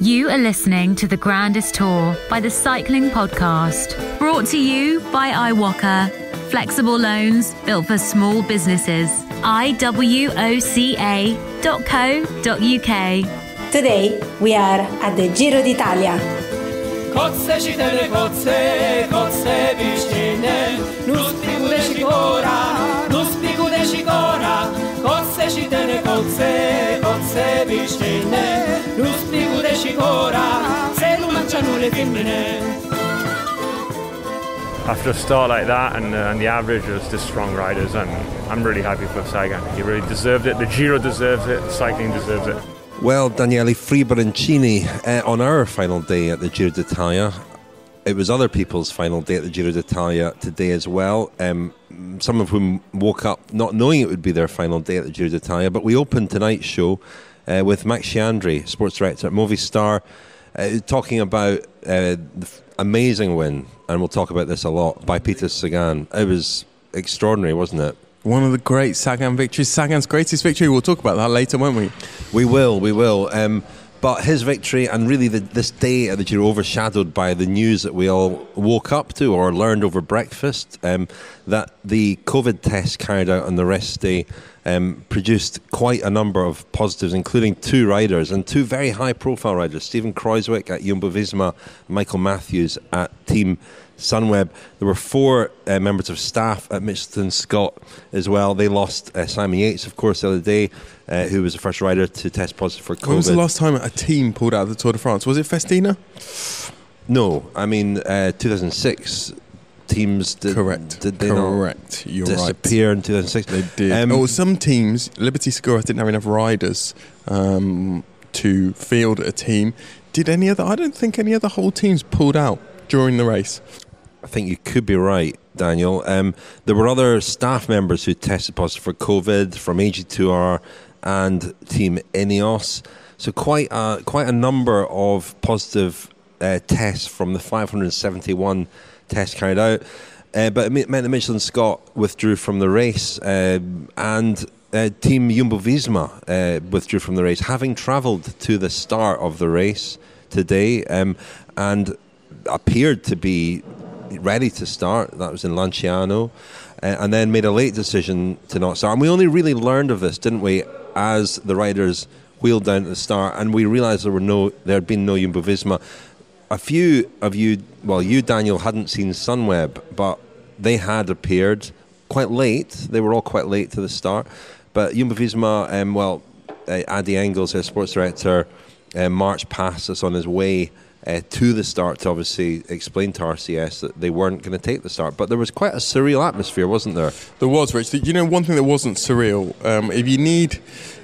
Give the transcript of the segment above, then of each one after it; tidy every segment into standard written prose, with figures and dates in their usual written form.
You are listening to the Grandest Tour by the Cycling Podcast, brought to you by iwoca. Flexible loans built for small businesses. iwoca.co.uk. Today we are at the Giro d'Italia. Kotse shitene kotse, kotse bishine, nuspiku de shikora, nuspiku de shikora. Kotse shitene kotse, kotse bishine, nuspiku de shikora, se lu mangiano le femmine. After a start like that and the average was just strong riders, and I'm really happy for Sagan. He really deserved it. The Giro deserves it. Cycling deserves it. Well, Daniele Friberoncini, on our final day at the Giro d'Italia, it was other people's final day at the Giro d'Italia today as well. Some of whom woke up not knowing it would be their final day at the Giro d'Italia. But we opened tonight's show with Max Chiandri, sports director at Movistar, talking about the amazing win, and we'll talk about this a lot, by Peter Sagan. It was extraordinary, wasn't it? One of the great Sagan victories, Sagan's greatest victory. We'll talk about that later, won't we? We will. But his victory, and really this day at the Giro, overshadowed by the news that we all woke up to or learned over breakfast, that the COVID test carried out on the rest day produced quite a number of positives, including two riders, and two very high-profile riders, Stephen Kruijswijk at Jumbo-Visma, Michael Matthews at Team Sunweb. There were four members of staff at Mitchelton Scott as well. They lost Simon Yates, of course, the other day, who was the first rider to test positive for COVID. When was the last time a team pulled out of the Tour de France? Was it Festina? No, I mean 2006. Teams did. Correct. Did they Correct. not You're disappear right. in 2006? They did. Some teams, Liberty Segura didn't have enough riders to field a team. Did any other? I don't think any other whole teams pulled out during the race. I think you could be right, Daniel. There were other staff members who tested positive for COVID from AG2R and Team Ineos. So quite a number of positive tests from the 571 tests carried out. But it meant that Mitchelton Scott withdrew from the race, and Team Jumbo-Visma withdrew from the race, having travelled to the start of the race today and appeared to be ready to start. That was in Lanciano, and then made a late decision to not start. And we only really learned of this, didn't we, as the riders wheeled down to the start, and we realised there had been no Jumbo-Visma. A few of you, well, you, Daniel, hadn't seen Sunweb, but they had appeared quite late. They were all quite late to the start. But Jumbo-Visma, Addy, Engels, their sports director, marched past us on his way to the start to obviously explain to RCS that they weren't going to take the start. But there was quite a surreal atmosphere, wasn't there? There was, Rich. You know, one thing that wasn't surreal,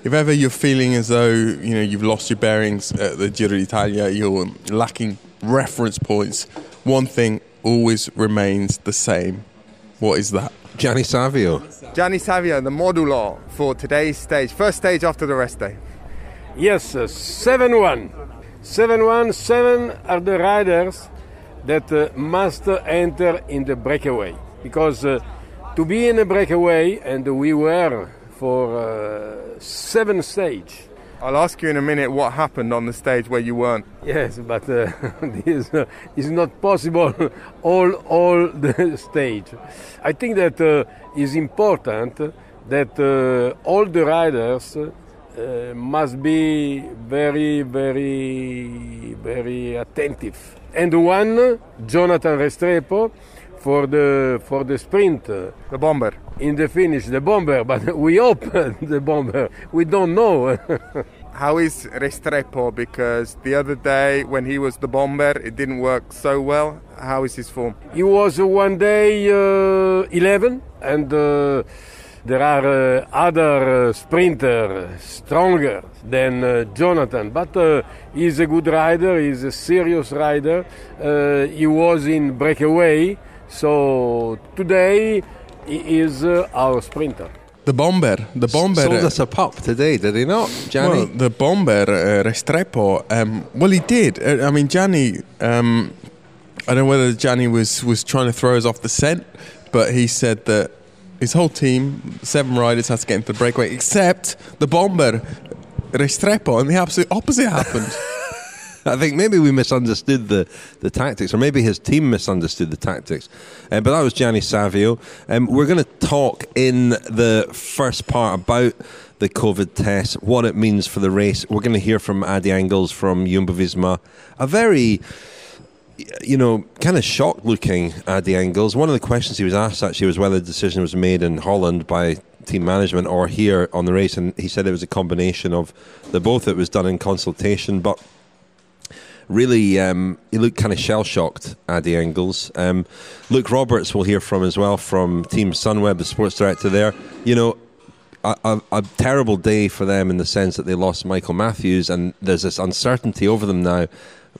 if ever you're feeling as though, you know, you've lost your bearings at the Giro d'Italia, you're lacking reference points, one thing always remains the same. What is that? Gianni Savio, the modulo for today's stage. First stage after the rest day. Yes, 7-1. 7-1, 7 are the riders that must enter in the breakaway. Because to be in a breakaway, and we were for 7 stage. I'll ask you in a minute what happened on the stage where you weren't. Yes, but this is not possible all the stage. I think that is important that all the riders must be very, very, very attentive. And one, Jonathan Restrepo, for the sprint. The bomber. In the finish, the bomber, but we hope the bomber. We don't know. How is Restrepo? Because the other day when he was the bomber, it didn't work so well. How is his form? He was one day 11, and there are other sprinters stronger than Jonathan. But he's a good rider, he's a serious rider. He was in breakaway, so today he is our sprinter. The bomber sold us a pup today, did he not, Gianni? Well, the bomber, Restrepo, well, he did. I mean, Gianni, I don't know whether Gianni was trying to throw us off the scent, but he said that his whole team, 7 riders, had to get into the breakaway, except the bomber, Restrepo, and the absolute opposite happened. I think maybe we misunderstood the tactics, or maybe his team misunderstood the tactics. But that was Gianni Savio. We're going to talk in the first part about the COVID test, what it means for the race. We're going to hear from Addy Engels from Jumbo-Visma, a very, kind of shocked-looking Addy Engels. One of the questions he was asked, actually, was whether the decision was made in Holland by team management or here on the race, and he said it was a combination of the both. It was done in consultation, but really, he looked kind of shell-shocked, Addy Engels. Luke Roberts we'll hear from as well, from Team Sunweb, the sports director there. A terrible day for them in the sense that they lost Michael Matthews, and there's this uncertainty over them now.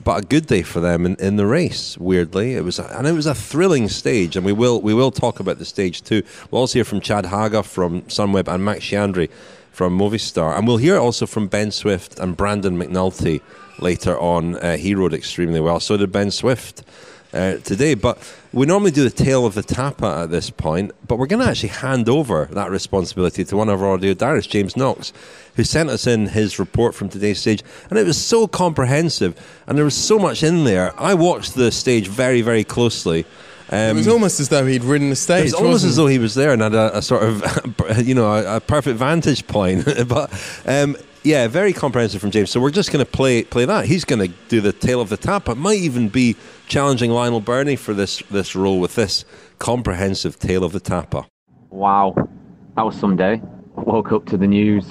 But a good day for them in the race. Weirdly, it was a thrilling stage, and we will talk about the stage too. We'll also hear from Chad Haga from Sunweb and Max Chiandri from Movistar, and we'll hear also from Ben Swift and Brandon McNulty later on. He rode extremely well. So did Ben Swift today. But we normally do the tail of the tapa at this point, but we're going to actually hand over that responsibility to one of our audio diarists, James Knox, who sent us in his report from today's stage, and it was so comprehensive, and there was so much in there. I watched the stage very, very closely. It was almost as though he'd ridden the stage. It was almost as though he was there and had a sort of, a perfect vantage point. But yeah, very comprehensive from James. So we're just going to play that. He's going to do the tail of the tap. It might even be challenging Lionel Birnie for this role with this comprehensive tail of the tapper. Wow, that was some day. Woke up to the news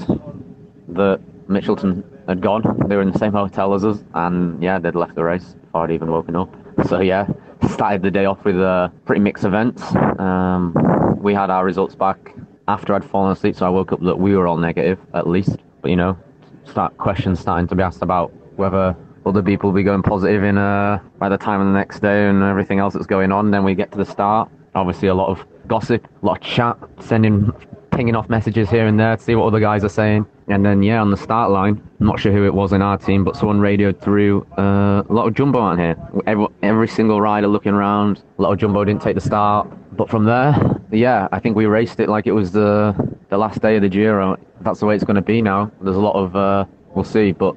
that Mitchelton had gone. They were in the same hotel as us, and yeah, they'd left the race before I'd even woken up. So yeah, started the day off with pretty mixed events. We had our results back after I'd fallen asleep, so I woke up that we were all negative, at least. But questions starting to be asked about whether other people will be going positive by the time of the next day and everything else that's going on. Then we get to the start. Obviously a lot of gossip, a lot of chat, pinging off messages here and there to see what other guys are saying. And then, yeah, on the start line, I'm not sure who it was in our team, but someone radioed through a lot of Jumbo on here. Every single rider looking around. A lot of Jumbo didn't take the start. But from there, yeah, I think we raced it like it was the last day of the Giro. That's the way it's going to be now. There's a lot of, we'll see, but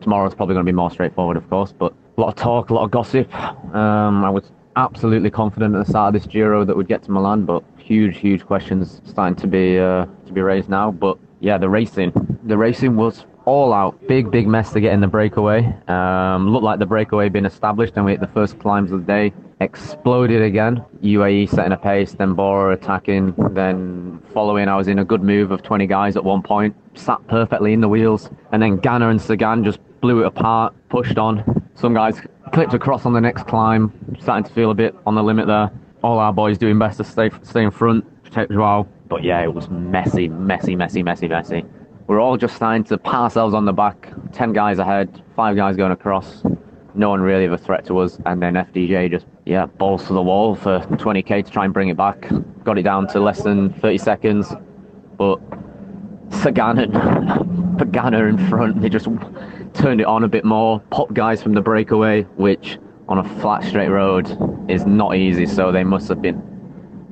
tomorrow's probably going to be more straightforward, of course. But a lot of talk, a lot of gossip. I was absolutely confident at the start of this Giro that we'd get to Milan, but huge questions starting to be raised now. But yeah, the racing was all out. Big mess to get in the breakaway. Looked like the breakaway had been established, and we hit the first climbs of the day. Exploded again. UAE setting a pace, then Bora attacking, then following. I was in a good move of 20 guys at one point, sat perfectly in the wheels, and then Ganna and Sagan just blew it apart, pushed on. Some guys clipped across on the next climb, starting to feel a bit on the limit there. All our boys doing best to stay in front, protect Joao. But yeah, it was messy. We're all just starting to pat ourselves on the back. 10 guys ahead, 5 guys going across. No one really of a threat to us. And then FDJ just, balls to the wall for 20k to try and bring it back. Got it down to less than 30 seconds. But Sagan and Pagana in front, they just turned it on a bit more. Popped guys from the breakaway, which on a flat, straight road is not easy. So they must have been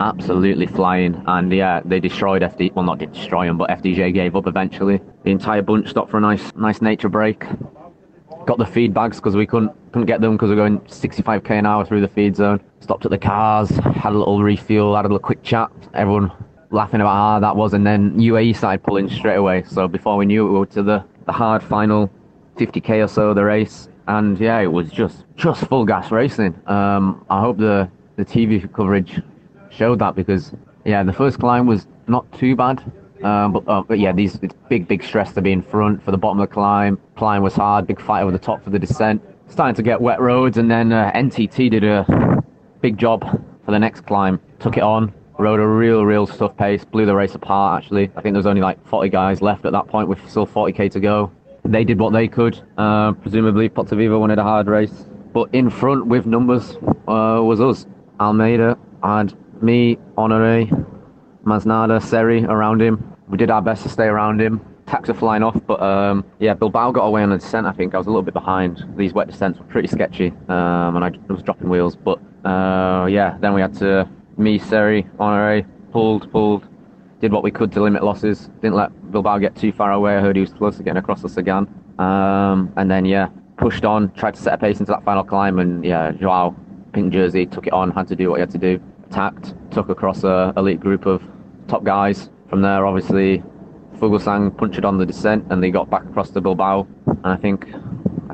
absolutely flying, and yeah, they destroyed FD. Well, not did destroy them, but FDJ gave up eventually. The entire bunch stopped for a nice nature break. Got the feed bags because we couldn't get them because we're going 65k an hour through the feed zone. Stopped at the cars, had a little refuel, had a little quick chat. Everyone laughing about how hard that was, and then UAE started pulling straight away. So before we knew it, we were to the hard final 50k or so of the race, and yeah, it was just full gas racing. I hope the TV coverage showed that, because yeah, the first climb was not too bad, but yeah, it's big stress to be in front for the bottom of the climb. Climb was hard, big fight over the top for the descent, starting to get wet roads, and then NTT did a big job for the next climb, took it on, rode a real tough pace, blew the race apart. Actually, I think there was only like 40 guys left at that point with still 40k to go. They did what they could. Presumably Portavivo wanted a hard race, but in front with numbers was us. Almeida had me, Honore, Masnada, Seri around him. We did our best to stay around him. Tacks are flying off, but yeah, Bilbao got away on the descent. I think I was a little bit behind. These wet descents were pretty sketchy, and I was dropping wheels. But yeah, then we had to, me, Seri, Honore, pulled, did what we could to limit losses. Didn't let Bilbao get too far away. I heard he was close to getting across the Sagan. And then yeah, pushed on, tried to set a pace into that final climb, and yeah, Joao, pink jersey, took it on, had to do what he had to do, attacked, took across a elite group of top guys. From there, obviously, Fuglsang punched on the descent, and they got back across to Bilbao. And I think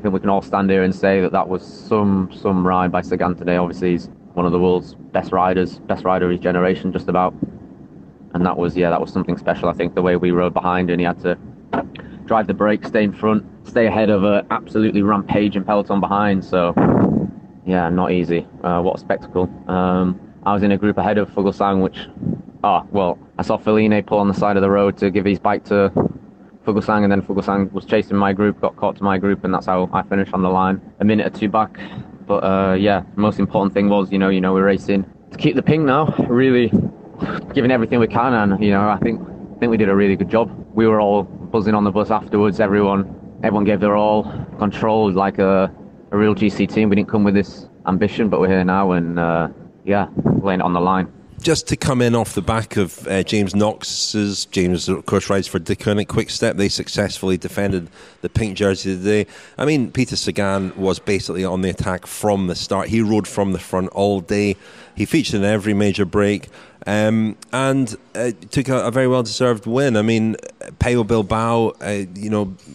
we can all stand here and say that was some ride by Sagan today. Obviously, he's one of the world's best rider of his generation, just about. And that was something special. I think the way we rode behind, and he had to drive the brake, stay in front, stay ahead of an absolutely rampaging peloton behind. So, yeah, not easy. What a spectacle. I was in a group ahead of Fuglsang, I saw Feline pull on the side of the road to give his bike to Fuglsang, and then Fuglsang was chasing my group, got caught to my group, and that's how I finished on the line, a minute or two back. But the most important thing was, we're racing to keep the pink now, really giving everything we can, and I think we did a really good job. We were all buzzing on the bus afterwards. Everyone gave their all, controlled like a real GC team. We didn't come with this ambition, but we're here now, and laying it on the line. Just to come in off the back of James Knox's, James of course rides for Deceuninck Quick Step. They successfully defended the pink jersey today. I mean, Peter Sagan was basically on the attack from the start. He rode from the front all day. He featured in every major break, and took a very well deserved win. I mean, Pello Bilbao,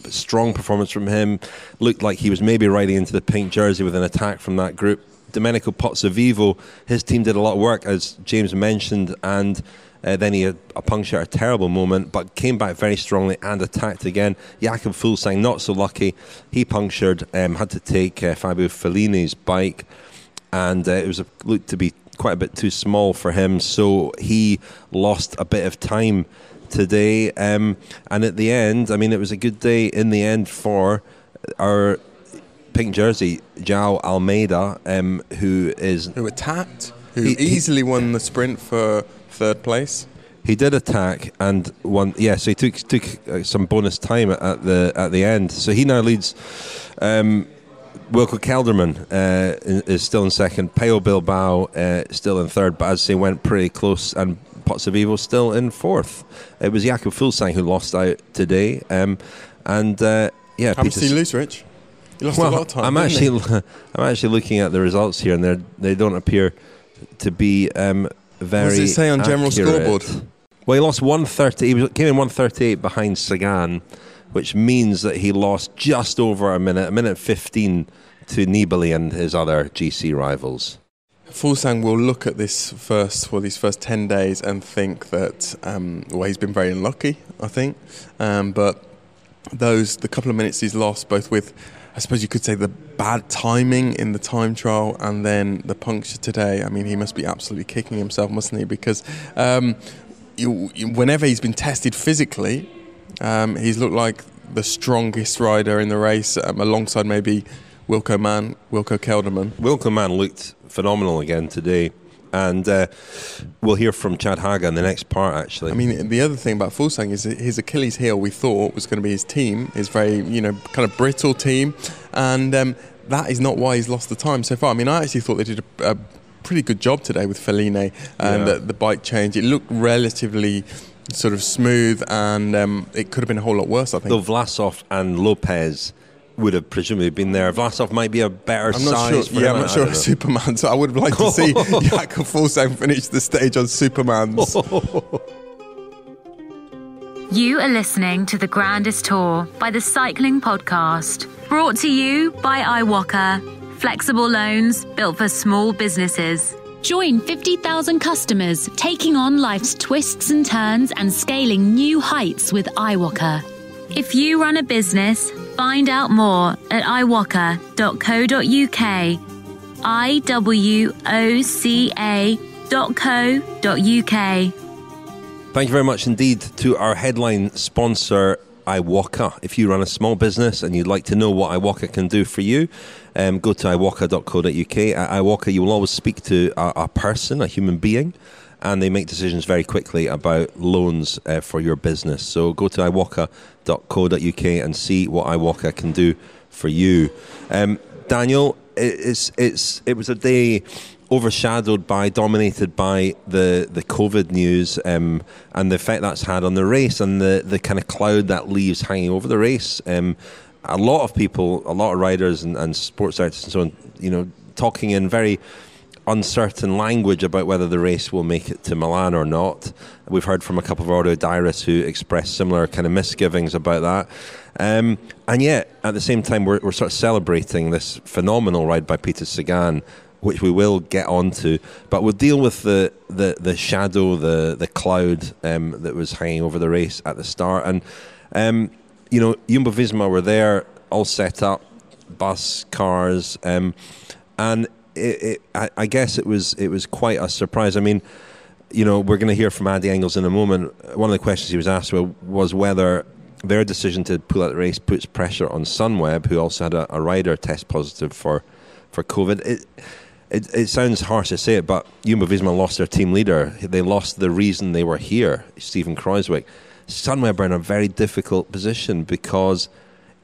strong performance from him. Looked like he was maybe riding into the pink jersey with an attack from that group. Domenico Pozzovivo, his team did a lot of work, as James mentioned, and then he had a puncture at a terrible moment, but came back very strongly and attacked again. Jakob Fuglsang, not so lucky. He punctured, had to take Fabio Felini's bike, and it looked to be quite a bit too small for him, so he lost a bit of time today. And at the end, I mean, it was a good day in the end for our pink jersey, Joao Almeida, who attacked, who easily won the sprint for third place. He did attack and won. Yeah, so he took some bonus time at the end. So he now leads. Wilco Kelderman is still in second. Pello Bilbao still in third, but as they went pretty close, and Pozzovivo still in fourth. It was Jakob Fuglsang who lost out today. How much did he lose, Rich? You lost a lot of time. I'm actually looking at the results here, and they don't appear to be very. What does it say on general scoreboard? Well, he lost 130. He came in 138 behind Sagan, which means that he lost just over a minute 15 to Nibali and his other GC rivals. Fuglsang will look at these first 10 days and think that he's been very unlucky, I think, but the couple of minutes he's lost, both with, I suppose you could say, the bad timing in the time trial and then the puncture today. I mean, he must be absolutely kicking himself, mustn't he? Because whenever he's been tested physically, he's looked like the strongest rider in the race, alongside maybe Wilco Kelderman. Wilco Mann looked phenomenal again today. And we'll hear from Chad Haga in the next part, actually. I mean, the other thing about Fuglsang is his Achilles heel, we thought, was going to be his team, his very, kind of brittle team. And that is not why he's lost the time so far. I mean, I actually thought they did a pretty good job today with Feline and the bike change. It looked relatively sort of smooth, and it could have been a whole lot worse, I think. Though Vlasov and Lopez would have presumably been there. Vlasov might be a better size for him. I'm not sure Superman, so I would have liked to see Jakob Fuglsang finish the stage on Superman's. You are listening to the Grandest Tour by the Cycling Podcast, brought to you by iwoca, flexible loans built for small businesses. Join 50,000 customers taking on life's twists and turns and scaling new heights with iwoca. If you run a business, find out more at iwoca.co.uk, iwoca.co.uk. Thank you very much indeed to our headline sponsor, iwoca. If you run a small business and you'd like to know what iwoca can do for you, go to iwoca.co.uk. At iwoca, you will always speak to a person, a human being, and they make decisions very quickly about loans for your business. So go to iwoca.co.uk and see what iwoca can do for you. Daniel, it was a day overshadowed dominated by the COVID news and the effect that's had on the race, and the kind of cloud that leaves hanging over the race. a lot of people, a lot of riders and sports directors and so on, talking in very uncertain language about whether the race will make it to Milan or not. We've heard from a couple of auto diarists who expressed similar kind of misgivings about that. And yet, at the same time, we're sort of celebrating this phenomenal ride by Peter Sagan, which we will get onto. But we'll deal with the shadow, the cloud that was hanging over the race at the start. And, Jumbo-Visma were there, all set up, bus, cars, and I guess it was quite a surprise. I mean, we're going to hear from Addy Engels in a moment. One of the questions he was asked was whether their decision to pull out the race puts pressure on Sunweb, who also had a rider test positive for COVID. It sounds harsh to say it, but Jumbo-Visma lost their team leader. They lost the reason they were here, Stephen Kruijswijk. Sunweb are in a very difficult position because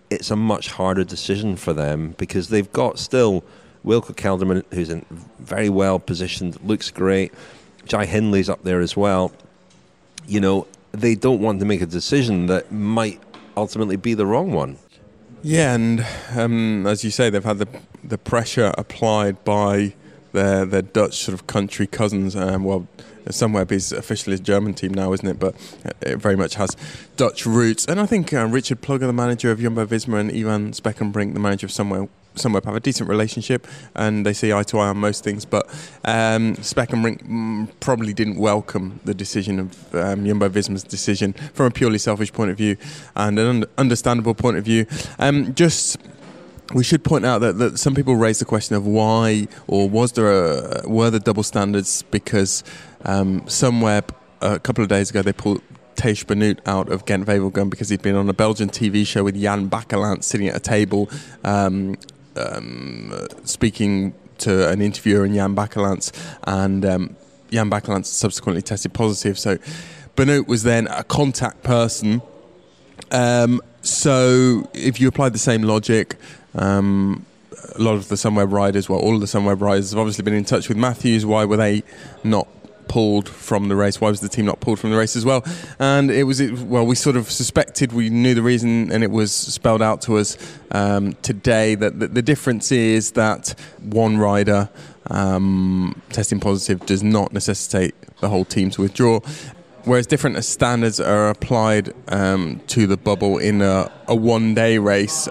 it's a much harder decision for them, because they've got still Wilco Kelderman, who's in very well positioned, looks great. Jai Hindley's up there as well. They don't want to make a decision that might ultimately be the wrong one. Yeah, and as you say, they've had the pressure applied by their Dutch sort of country cousins. Sunweb is officially a German team now, isn't it? But it very much has Dutch roots. And I think Richard Plugger, the manager of Jumbo-Visma, and Ivan Speckenbrink, the manager of Sunweb, have a decent relationship, and they see eye to eye on most things. But Speckenbrink probably didn't welcome the decision of Jumbo-Visma's decision from a purely selfish point of view and an understandable point of view. We should point out that some people raised the question of why, or were there double standards, because Sunweb a couple of days ago they pulled Thijs Benoot out of Gent-Wevelgem because he'd been on a Belgian TV show with Jan Bakelant sitting at a table speaking to an interviewer in Jan Bakelant's, and Jan Bakelant subsequently tested positive. So Benoot was then a contact person. So if you applied the same logic, a lot of the Sunweb riders, all of the Sunweb riders have obviously been in touch with Matthews. Why were they not pulled from the race? Why was the team not pulled from the race as well? And we sort of suspected, we knew the reason, and it was spelled out to us today that the difference is that one rider testing positive does not necessitate the whole team to withdraw, whereas different standards are applied to the bubble in a one-day race.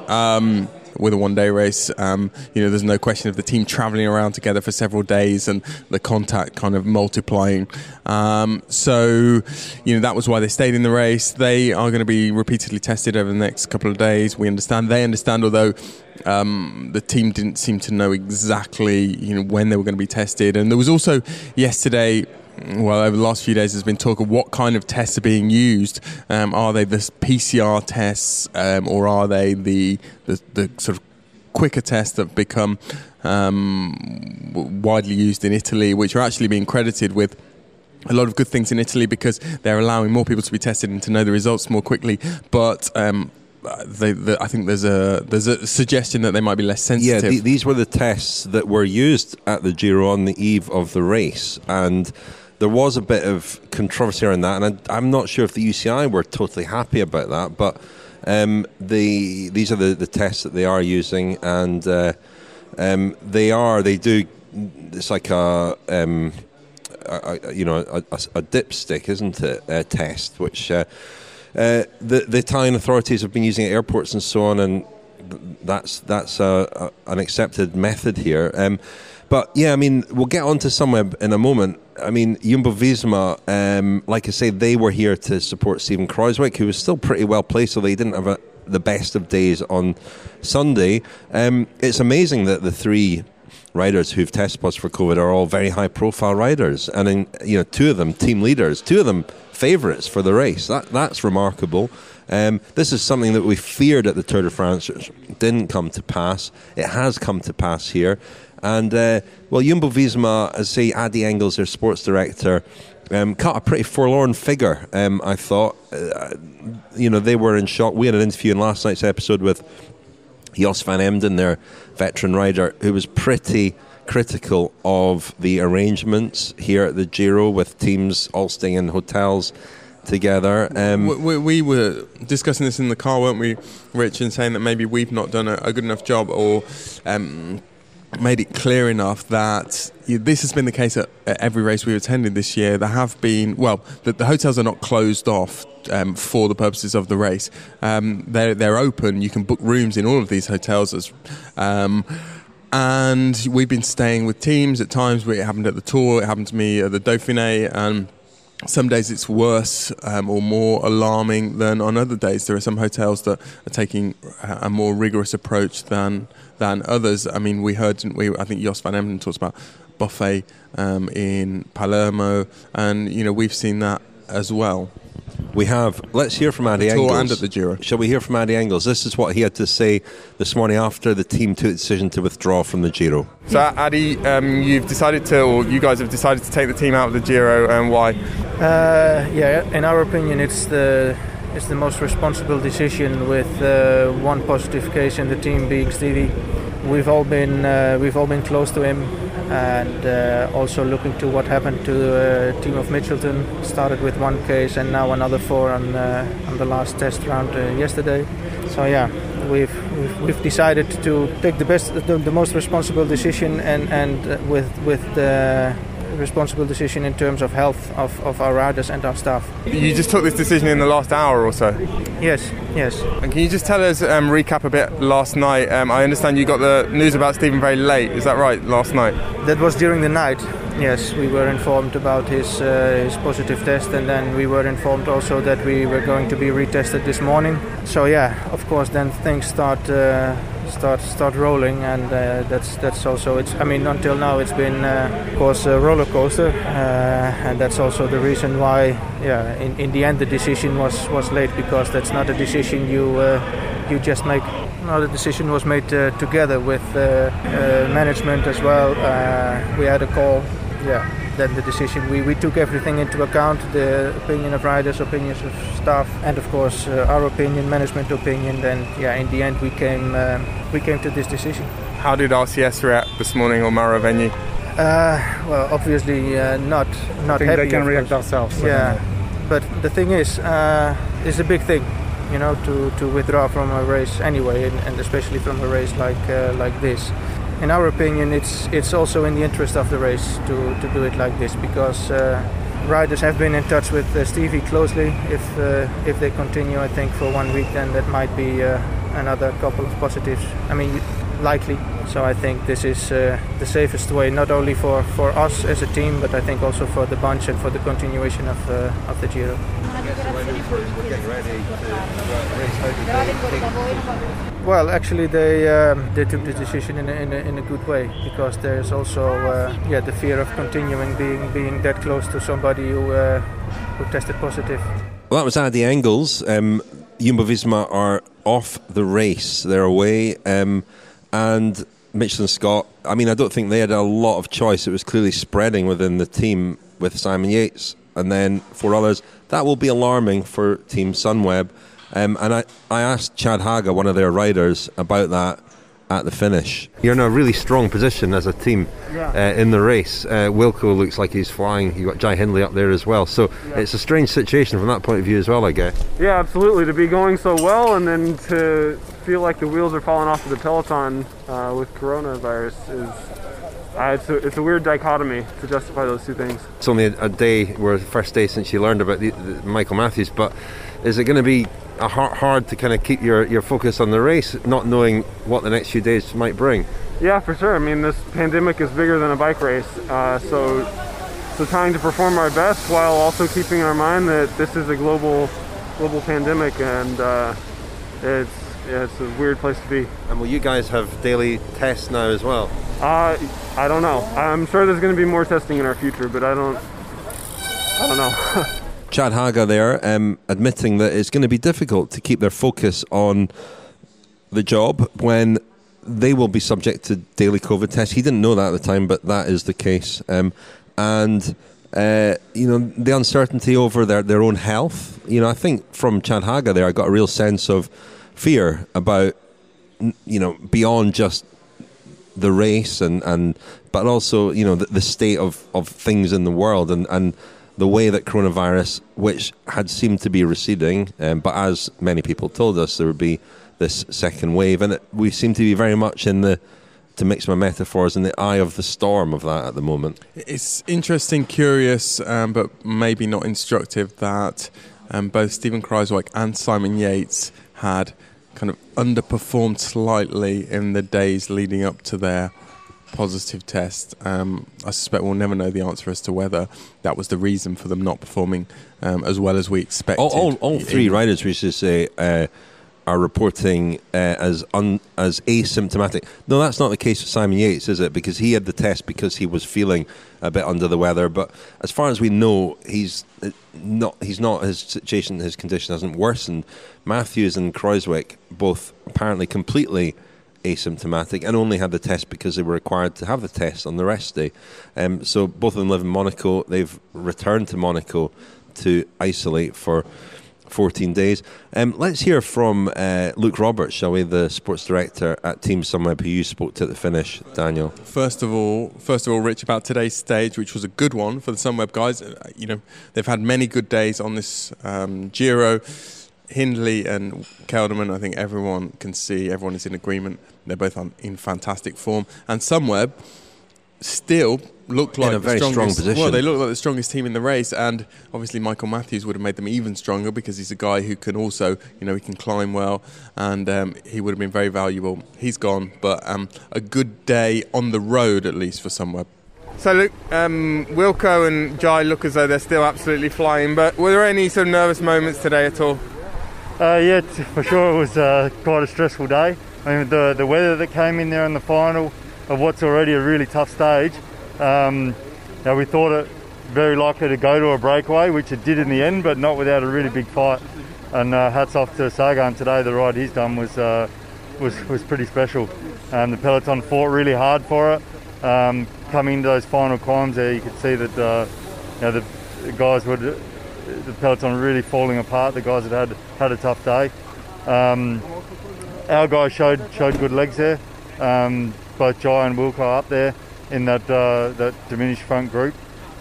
With a one-day race, there's no question of the team travelling around together for several days and the contact kind of multiplying. So that was why they stayed in the race. They are going to be repeatedly tested over the next couple of days. We understand. They understand, although the team didn't seem to know exactly when they were going to be tested. And there was also yesterday, over the last few days, there's been talk of what kind of tests are being used. Are they the PCR tests, or are they the sort of quicker tests that become widely used in Italy, which are actually being credited with a lot of good things in Italy because they're allowing more people to be tested and to know the results more quickly. But I think there's a suggestion that they might be less sensitive. Yeah, these were the tests that were used at the Giro on the eve of the race, and there was a bit of controversy around that, and I'm not sure if the UCI were totally happy about that, but these are the tests that they are using, and they do. It's like a dipstick, isn't it? A test which the Italian authorities have been using at airports and so on, and that's an accepted method here. But yeah, I mean, we'll get on to Sunweb in a moment. I mean, Jumbo-Visma, like I say, they were here to support Stephen Kruijswijk, who was still pretty well placed, so they didn't have the best of days on Sunday. It's amazing that the three riders who've tested positive for COVID are all very high-profile riders, and two of them team leaders, two of them favourites for the race. That's remarkable. This is something that we feared at the Tour de France, which didn't come to pass. It has come to pass here. And, Jumbo-Visma, as say, Addy Engels, their sports director, cut a pretty forlorn figure, I thought. They were in shock. We had an interview in last night's episode with Jos van Emden, their veteran rider, who was pretty critical of the arrangements here at the Giro with teams all staying in hotels together. We were discussing this in the car, weren't we, Rich, and saying that maybe we've not done a good enough job or made it clear enough that this has been the case at every race we've attended this year. There have been, the hotels are not closed off for the purposes of the race. They're open. You can book rooms in all of these hotels. And we've been staying with teams at times. It happened at the Tour, it happened to me at the Dauphiné, and some days it's worse or more alarming than on other days. There are some hotels that are taking a more rigorous approach than others. I mean, I think Jos van Emden talks about buffet in Palermo, and we've seen that as well. We have. Let's hear from Addy Engels. And at the Giro. Shall we hear from Addy Engels? This is what he had to say this morning after the team took the decision to withdraw from the Giro. So, Addy, you guys have decided to take the team out of the Giro, and why? In our opinion, it's the most responsible decision. With one positive case in the team being Stevie, we've all been close to him, and also looking to what happened to the team of Mitchelton. Started with one case and now another 4 on the last test round yesterday. So we've decided to take the most responsible decision, and with the responsible decision in terms of health of our riders and our staff. You just took this decision in the last hour or so? Yes. And can you just tell us, recap a bit last night? I understand you got the news about Stephen very late, is that right, last night? That was during the night, yes. We were informed about his positive test, and then we were informed also that we were going to be retested this morning. So of course then things start rolling, and that's also until now it's been of course a roller coaster, and that's also the reason why in the end the decision was late, because that's not a decision you just make. No, the decision was made together with management as well. We had a call. Then the decision, we took everything into account, the opinion of riders, opinions of staff, and of course our opinion, management opinion. Then in the end we came to this decision. How did RCS react this morning, or Maraveni? Well, obviously not I think happy. they can react themselves. But the thing is, it's a big thing, to withdraw from a race anyway, and especially from a race like this. In our opinion, it's also in the interest of the race to do it like this, because riders have been in touch with Stevie closely. If they continue, I think, for 1 week, then that might be another couple of positives. Likely. So I think this is the safest way, not only for us as a team, but I think also for the bunch and for the continuation of the Giro. Well, actually, they took the decision in a good way, because there's also the fear of continuing being that close to somebody who tested positive. Well, that was Addy Engels. Jumbo-Visma are off the race. They're away. And Michelin Scott, I don't think they had a lot of choice. It was clearly spreading within the team with Simon Yates and then 4 others. That will be alarming for Team Sunweb. And I asked Chad Haga, one of their riders, about that at the finish. You're in a really strong position as a team in the race. Wilco looks like he's flying. You've got Jai Hindley up there as well. So it's a strange situation from that point of view as well, I guess. Yeah, absolutely. To be going so well and then to feel like the wheels are falling off of the peloton with coronavirus it's a weird dichotomy to justify those two things. It's only a day, the first day since you learned about the Michael Matthews, but is it going to be hard to kind of keep your focus on the race, not knowing what the next few days might bring? Yeah, for sure. This pandemic is bigger than a bike race, so trying to perform our best while also keeping in our mind that this is a global pandemic, and it's a weird place to be. And will you guys have daily tests now as well? I don't know. I'm sure there's going to be more testing in our future, but I don't know. Chad Haga there, admitting that it's going to be difficult to keep their focus on the job when they will be subject to daily COVID tests. He didn't know that at the time, but that is the case. And the uncertainty over their own health. I think from Chad Haga there, I got a real sense of fear about, beyond just the race and but also, the state of things in the world. And the way that coronavirus, which had seemed to be receding, but as many people told us, there would be this second wave, and we seem to be very much in the, to mix my metaphors, in the eye of the storm of that at the moment. It's interesting, curious, but maybe not instructive that both Stephen Kruijswijk and Simon Yates had kind of underperformed slightly in the days leading up to their positive test. I suspect we'll never know the answer as to whether that was the reason for them not performing as well as we expected. All three riders, we should say, are reporting as asymptomatic. No, that's not the case with Simon Yates, is it? Because he had the test because he was feeling a bit under the weather. But as far as we know, he's not. His situation, his condition hasn't worsened. Matthews and Kruijswijk both apparently completely asymptomatic and only had the test because they were required to have the test on the rest day. So both of them live in Monaco. They've returned to Monaco to isolate for 14 days. Let's hear from Luke Roberts, shall we, the sports director at Team Sunweb, who you spoke to at the finish, Daniel. First of all, Rich, about today's stage, which was a good one for the Sunweb guys. They've had many good days on this Giro. Hindley and Kelderman, I think everyone can see, everyone is in agreement. They're both in fantastic form. And Sunweb still look like in a very strong position. Well, they look like the strongest team in the race, and obviously Michael Matthews would have made them even stronger because he's a guy who can also, he can climb well, and he would have been very valuable. He's gone, but a good day on the road, at least for Sunweb. So look, Wilco and Jai look as though they're still absolutely flying, but were there any sort of nervous moments today at all? Yeah, for sure it was quite a stressful day. I mean, the weather that came in there in the final of what's already a really tough stage, we thought it very likely to go to a breakaway, which it did in the end, but not without a really big fight. And hats off to Sagan today. The ride he's done was pretty special. The peloton fought really hard for it. Coming into those final climbs there, you could see that the guys would. The peloton really falling apart. The guys had a tough day. Our guys showed good legs there. Both Jai and Wilco up there in that diminished front group,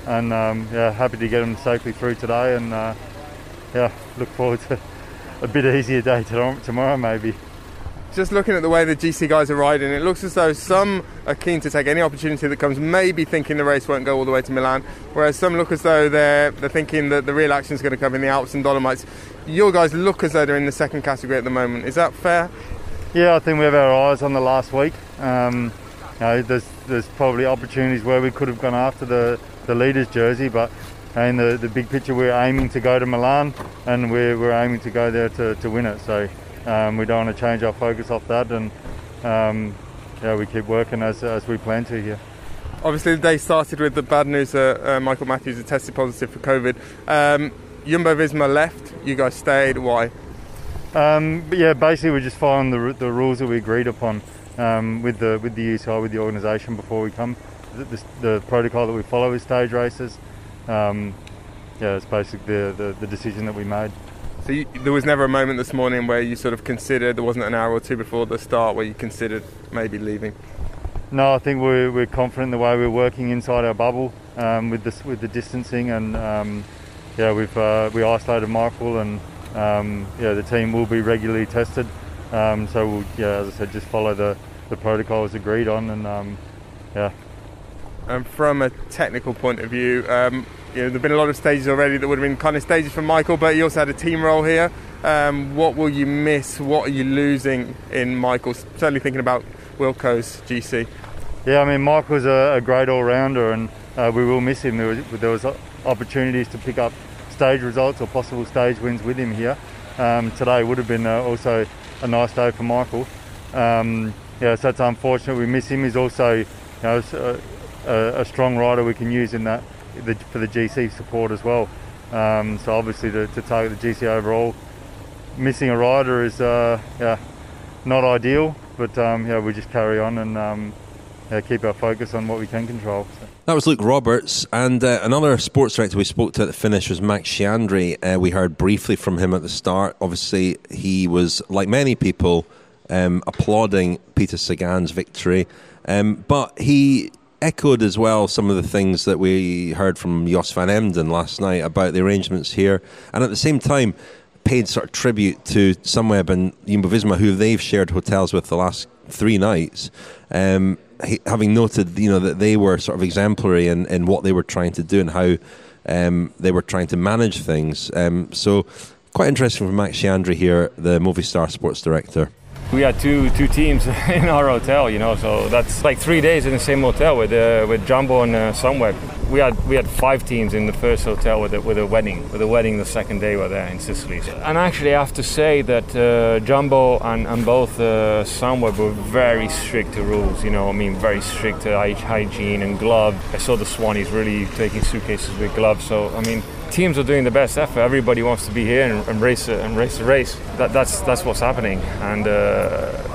and happy to get them safely through today. And look forward to a bit easier day tomorrow maybe. Just looking at the way the GC guys are riding, it looks as though some are keen to take any opportunity that comes, maybe thinking the race won't go all the way to Milan, whereas some look as though they're thinking that the real action is going to come in the Alps and Dolomites. Your guys look as though they're in the second category at the moment. Is that fair? Yeah, I think we have our eyes on the last week. There's probably opportunities where we could have gone after the leader's jersey, but in the big picture we're aiming to go to Milan, and we're aiming to go there to win it. So we don't want to change our focus off that, and we keep working as we plan to here. Obviously the day started with the bad news that Michael Matthews had tested positive for COVID. Jumbo-Visma left, you guys stayed, why? Basically we're just following the rules that we agreed upon with the UCI, with the organisation before we come. The protocol that we follow is stage races. It's basically the decision that we made. So there was never a moment this morning where you sort of considered, there wasn't an hour or two before the start where you considered maybe leaving? No, I think we're confident in the way we're working inside our bubble with the distancing, and we isolated Michael, and the team will be regularly tested. So we'll, as I said, just follow the protocols agreed on, and And from a technical point of view, there have been a lot of stages already that would have been kind of stages for Michael, but he also had a team role here. What will you miss? What are you losing in Michael? Certainly thinking about Wilco's GC. Yeah, I mean, Michael's a great all-rounder, and we will miss him. There was opportunities to pick up stage results or possible stage wins with him here. Today would have been also a nice day for Michael. So it's unfortunate we miss him. He's also a strong rider we can use in that for the GC support as well. So obviously to target the GC overall, missing a rider is not ideal, but we just carry on and keep our focus on what we can control. So. That was Luke Roberts, and another sports director we spoke to at the finish was Max Chiandri. We heard briefly from him at the start. Obviously he was, like many people, applauding Peter Sagan's victory, but he echoed as well some of the things that we heard from Jos van Emden last night about the arrangements here, and at the same time paid sort of tribute to Sunweb and Jumbo-Visma, who they've shared hotels with the last 3 nights, having noted, that they were sort of exemplary in what they were trying to do and how they were trying to manage things. So quite interesting from Max Chiandri here, the Movistar Sports Director. We had two teams in our hotel, so that's like 3 days in the same hotel with Jumbo and Sunweb. We had 5 teams in the first hotel with a wedding. With a wedding the second day we're there in Sicily. And actually I have to say that Jumbo and both Sunweb were very strict to rules, very strict to hygiene and gloves. I saw the Swannies really taking suitcases with gloves, so teams are doing the best effort. Everybody wants to be here and race the race. That's what's happening, and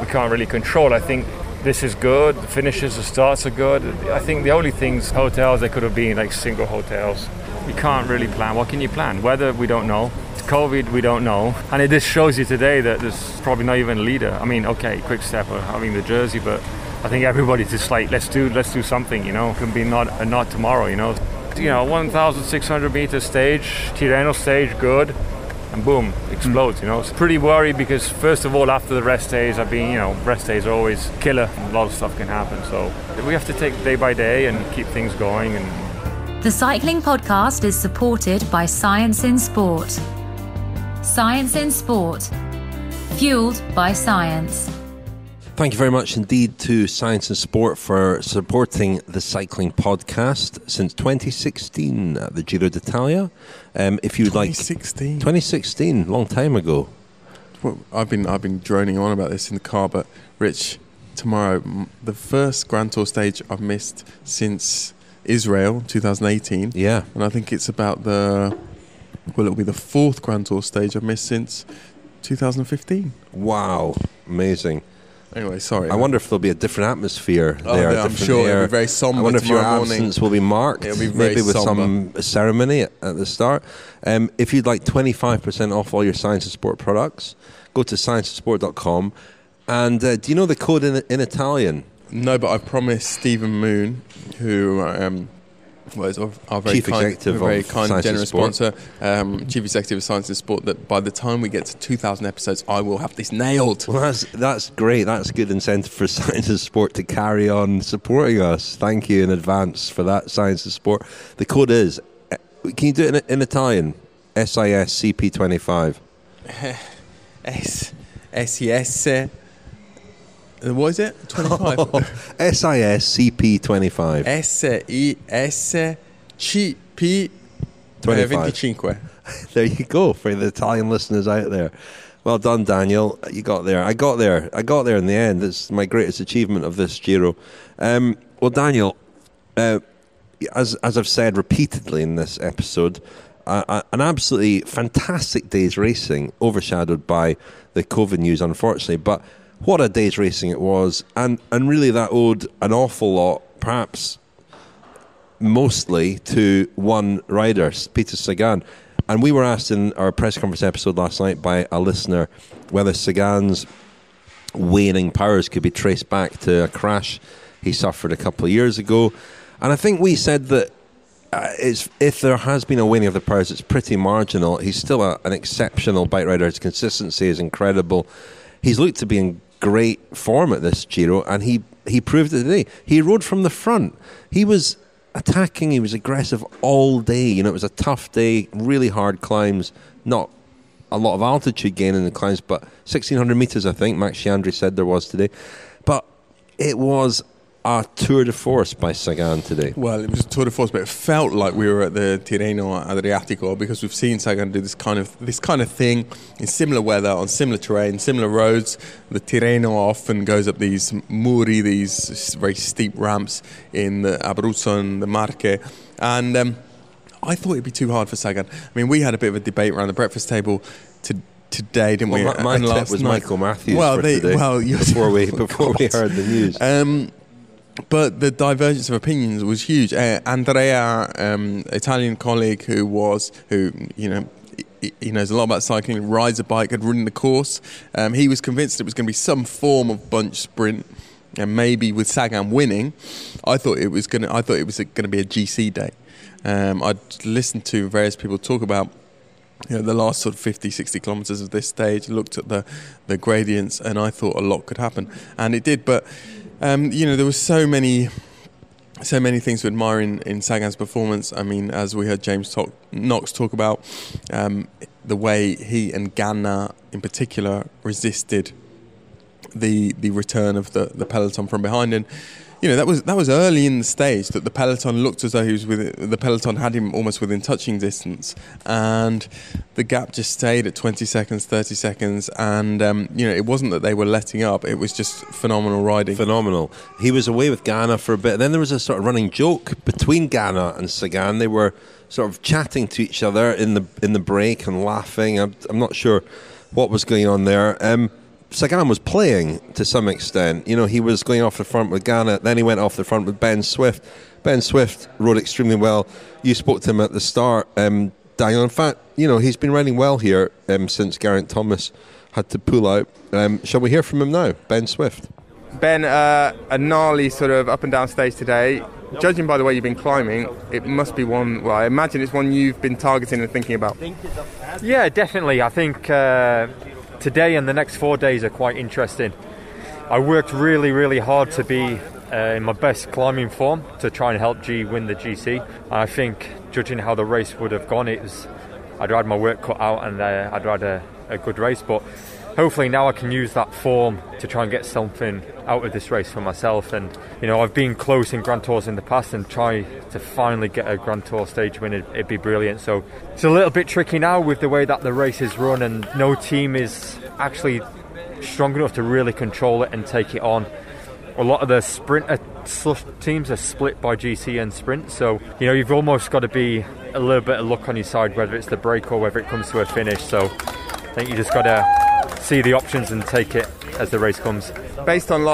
we can't really control. I think this is good. The finishes, the starts are good. I think the only things, hotels, they could have been like single hotels. You can't really plan. What can you plan? Weather, we don't know. COVID, we don't know. And it just shows you today that there's probably not even a leader. Okay, Quick Step are having the jersey, but I think everybody's just like, let's do something. It can be not tomorrow. 1,600 meter stage, Tirreno stage, good, and boom, explodes. It's pretty worried because first of all, after the rest days, rest days are always killer. A lot of stuff can happen, so we have to take day by day and keep things going. The Cycling Podcast is supported by Science in Sport. Science in Sport, fueled by science. Thank you very much indeed to Science and Sport for supporting the Cycling Podcast since 2016 at the Giro d'Italia. If you'd 2016, long time ago. Well, I've been droning on about this in the car, but Rich, tomorrow, the first Grand Tour stage I've missed since Israel 2018. Yeah, and I think it's about it'll be the 4th Grand Tour stage I've missed since 2015. Wow, amazing. Anyway, sorry. I wonder if there'll be a different atmosphere there. I'm sure it'll be very somber. I wonder if your morning. absence will be marked. It'll be very maybe with somber. some ceremony at the start. If you'd like 25% off all your Science and Sport products, go to scienceandsport.com. And do you know the code in Italian? No, but I promised Stephen Moon, who is our very kind and generous sponsor, Chief Executive of Science and Sport, that by the time we get to 2,000 episodes, I will have this nailed. Well, that's great. That's good incentive for Science and Sport to carry on supporting us. Thank you in advance for that, Science and Sport. The code is, can you do it in Italian? SISCP25. SIS. What is it? 25. SISCP25. SISCP25. There you go for the Italian listeners out there. Well done, Daniel. You got there. I got there in the end. It's my greatest achievement of this Giro. Well, Daniel, as I've said repeatedly in this episode, an absolutely fantastic day's racing, overshadowed by the COVID news, unfortunately, but what a day's racing it was, and really that owed an awful lot, perhaps mostly, to one rider, Peter Sagan. And we were asked in our press conference episode last night by a listener whether Sagan's waning powers could be traced back to a crash he suffered a couple of years ago. And I think we said that if there has been a waning of the powers, it's pretty marginal. He's still an exceptional bike rider. His consistency is incredible. He's looked to be in great form at this Giro, and he proved it today. He rode from the front. He was attacking, he was aggressive all day. It was a tough day, really hard climbs, not a lot of altitude gain in the climbs, but 1,600 metres, I think, Max Chiandri said there was today. But it was a tour de force by Sagan today. Well, it was a tour de force, but it felt like we were at the Tirreno Adriatico, because we've seen Sagan do this kind of thing in similar weather, on similar terrain, similar roads. The Tirreno often goes up these muri, these very steep ramps in the Abruzzo and the Marche, and I thought it'd be too hard for Sagan. I mean, we had a bit of a debate around the breakfast table today, didn't we? My tip was Michael Matthews today. Before we heard the news. But the divergence of opinions was huge. Andrea, Italian colleague who he knows a lot about cycling, rides a bike, had ridden the course. He was convinced it was going to be some form of bunch sprint. and maybe with Sagan winning, I thought it was going to be a GC day. I'd listened to various people talk about the last sort of 50, 60 kilometres of this stage, looked at the gradients, and I thought a lot could happen, and it did. But there was so many things to admire in Sagan's performance. I mean, as we heard James Knox talk about, the way he and Ganna in particular resisted the return of the peloton from behind, and that was early in the stage that the peloton looked as though the peloton had him almost within touching distance, and the gap just stayed at 20 seconds, 30 seconds, and it wasn't that they were letting up, it was just phenomenal riding. Phenomenal. He was away with Ganna for a bit, then there was a sort of running joke between Ganna and Sagan. They were sort of chatting to each other in the break and laughing. I'm not sure what was going on there. Sagan was playing to some extent. He was going off the front with Ganna, then he went off the front with Ben Swift. Ben Swift rode extremely well. You spoke to him at the start, Daniel. In fact, he's been riding well here since Geraint Thomas had to pull out. Shall we hear from him now, Ben Swift? Ben, a gnarly sort of up and down stage today. Judging by the way you've been climbing, it must be one, well, I imagine it's one you've been targeting and thinking about. Yeah, definitely. I think today and the next 4 days are quite interesting. I worked really, really hard to be in my best climbing form to try and help G win the GC. I think, judging how the race would have gone, I'd had my work cut out and I'd had a good race, but hopefully now I can use that form to try and get something out of this race for myself. And I've been close in Grand Tours in the past, and try to finally get a Grand Tour stage win, it'd be brilliant. So it's a little bit tricky now with the way that the race is run, and no team is actually strong enough to really control it and take it on. A lot of the sprinter teams are split by GC and sprint, so you've almost got to be a little bit of luck on your side, whether it's the break or whether it comes to a finish. So I think you just got to see the options and take it as the race comes. Based on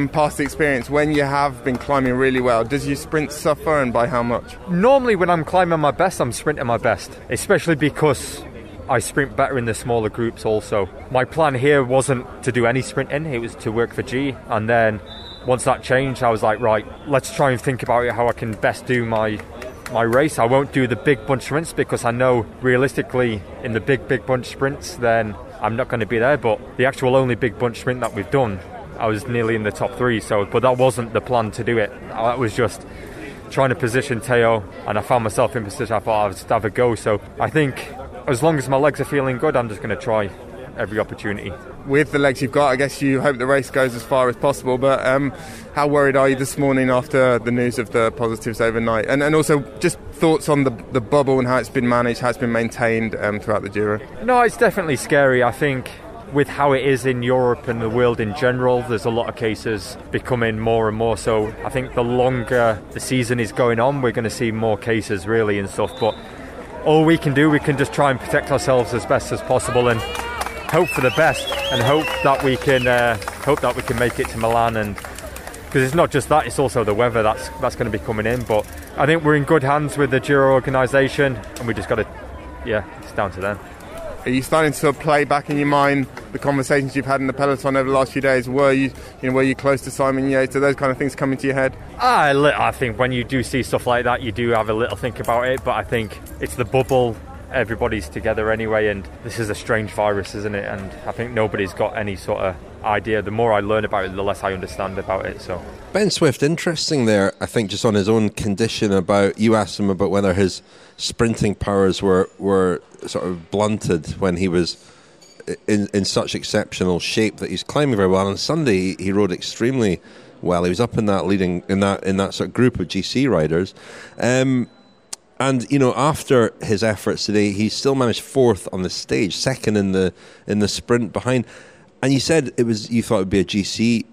past experience, when you have been climbing really well, does your sprint suffer, and by how much? Normally when I'm climbing my best, I'm sprinting my best, especially because I sprint better in the smaller groups also. My plan here wasn't to do any sprinting, it was to work for G, and then once that changed, I was like, right, let's try and think about how I can best do my race. I won't do the big bunch sprints because I know realistically in the big bunch sprints then I'm not going to be there, but the actual only big bunch sprint that we've done, I was nearly in the top 3, but that wasn't the plan to do it. That was just trying to position Teo, and I found myself in position. I thought I'd just have a go. So I think as long as my legs are feeling good, I'm just going to try every opportunity. With the legs you've got, I guess you hope the race goes as far as possible, but how worried are you this morning after the news of the positives overnight? And also just thoughts on the bubble and how it's been managed, how it's been maintained throughout the Giro? No, it's definitely scary. I think with how it is in Europe and the world in general, there's a lot of cases becoming more and more. So I think the longer the season is going on, we're going to see more cases really and stuff. But all we can do, we can just try and protect ourselves as best as possible and hope for the best, and hope that we can make it to Milan. And because it's not just that, it's also the weather that's going to be coming in. But I think we're in good hands with the Giro organisation, and we just got to, it's down to them. Are you starting to play back in your mind the conversations you've had in the peloton over the last few days? Were you close to Simon Yates? Are those kind of things coming to your head? I think when you do see stuff like that, you do have a little think about it. But I think it's the bubble. Everybody's together anyway, and this is a strange virus, isn't it? And I think nobody's got any sort of idea. The more I learn about it, the less I understand about it. So Ben Swift, interesting there, I think, just on his own condition. About, you asked him about whether his sprinting powers were sort of blunted when he was in such exceptional shape that he's climbing very well. On Sunday he rode extremely well. He was up in that sort of group of GC riders. And after his efforts today, he still managed 4th on the stage, 2nd in the sprint behind. And you said you thought it would be a GC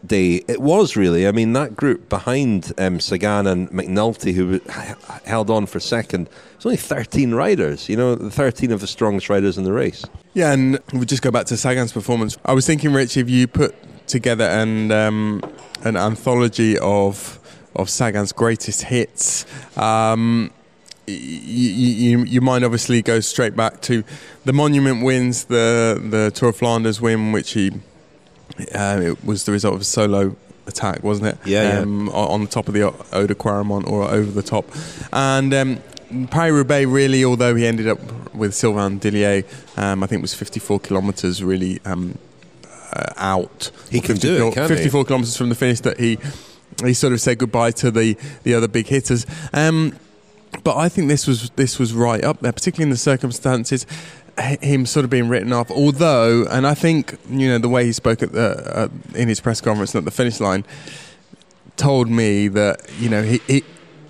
day. It was really. I mean, that group behind Sagan and McNulty, who held on for 2nd, it's only 13 riders. 13 of the strongest riders in the race. Yeah, and we'll just go back to Sagan's performance. I was thinking, Rich, if you put together an anthology of Sagan's greatest hits, you might obviously go straight back to the Monument wins, the Tour of Flanders win, which he It was the result of a solo attack, wasn't it? Yeah. On the top of the Eau de Quaremont, or over the top. And Paris-Roubaix, really, although he ended up with Sylvain Dillier, I think it was 54 kilometres really out. He can do it, can't 54 kilometres from the finish that he sort of said goodbye to the other big hitters. But I think this was right up there, particularly in the circumstances. Him sort of being written off, although, and I think the way he spoke at in his press conference at the finish line told me that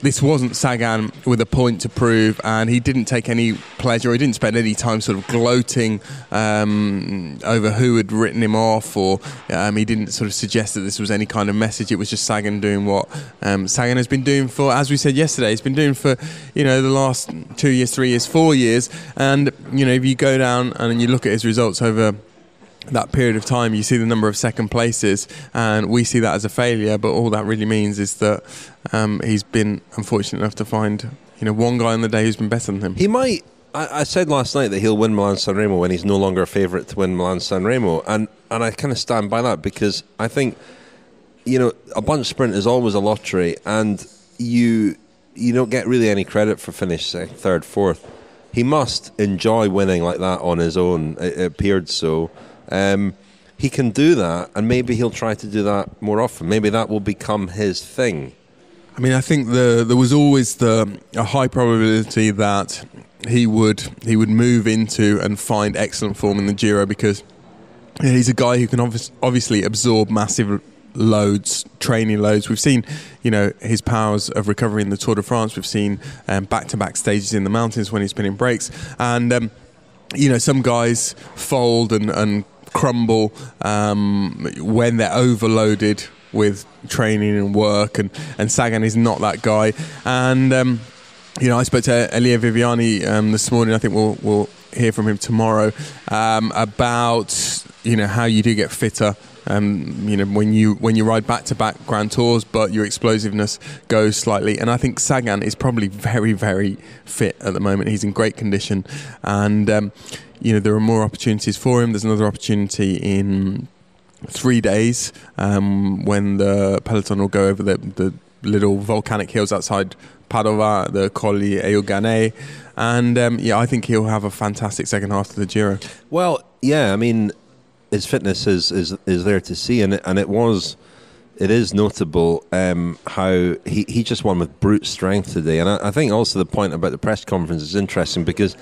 this wasn't Sagan with a point to prove, and he didn't take any pleasure. He didn't spend any time sort of gloating over who had written him off, or he didn't sort of suggest that this was any kind of message. It was just Sagan doing what Sagan has been doing for, as we said yesterday, he's been doing for the last 2 years, 3 years, 4 years. And if you go down and you look at his results over that period of time, you see the number of second places, and we see that as a failure, but all that really means is that he's been unfortunate enough to find one guy on the day who's been better than him. He might. I said last night that he'll win Milan-San Remo when he's no longer a favourite to win Milan-San Remo, and I kind of stand by that, because I think a bunch sprint is always a lottery, and you don't get really any credit for finish third, fourth. He must enjoy winning like that on his own. It appeared so. He can do that, and maybe he'll try to do that more often. Maybe that will become his thing. I mean, I think there was always a high probability that he would move into and find excellent form in the Giro, because he's a guy who can obviously absorb massive loads, training loads. We've seen, his powers of recovery in the Tour de France. We've seen back-to-back stages in the mountains when he's been in breaks, and some guys fold and crumble when they're overloaded with training and work, and Sagan is not that guy. And I spoke to Elia Viviani this morning. I think we'll hear from him tomorrow about how you do get fitter. When you ride back-to-back Grand Tours, but your explosiveness goes slightly. And I think Sagan is probably very, very fit at the moment. He's in great condition, and there are more opportunities for him. There's another opportunity in 3 days when the peloton will go over the little volcanic hills outside Padova, the Colli Euganei, and I think he'll have a fantastic second half of the Giro. Well, yeah, I mean, his fitness is there to see, and it is notable how he just won with brute strength today. And I think also the point about the press conference is interesting, because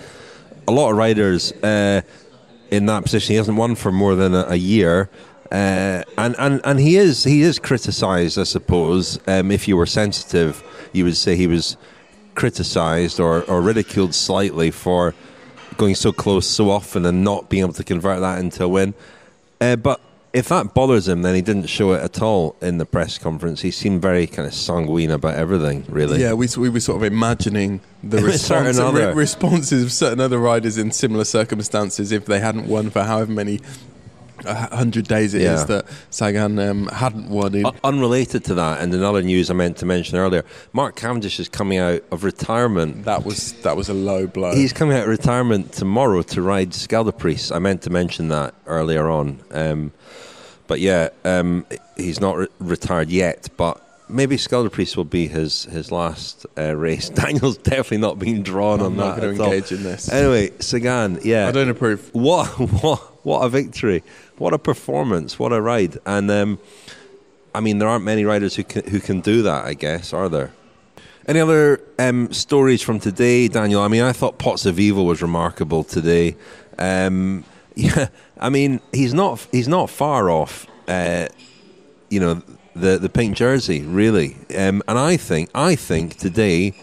a lot of riders in that position, he hasn't won for more than a year, and he is criticised, I suppose. If you were sensitive, you would say he was criticised or ridiculed slightly for going so close so often and not being able to convert that into a win. But if that bothers him, then he didn't show it at all in the press conference. He seemed very kind of sanguine about everything, really. Yeah, we were sort of imagining the responses of certain other riders in similar circumstances if they hadn't won for however many 100 days it is that Sagan hadn't won. Unrelated to that, and another news I meant to mention earlier, Mark Cavendish is coming out of retirement. That was a low blow. He's coming out of retirement tomorrow to ride Scaldaprice. I meant to mention that earlier on. But yeah, he's not retired yet, but maybe Scaldaprice will be his last race. Daniel's definitely not being drawn on that. I'm not going to engage in this. Anyway, Sagan, yeah. I don't approve. What a victory. What a performance. What a ride. And, I mean, there aren't many riders who can do that, I guess, are there? Any other stories from today, Daniel? I mean, I thought Pozzovivo was remarkable today. Yeah, I mean, he's not far off, the pink jersey, really. And I think today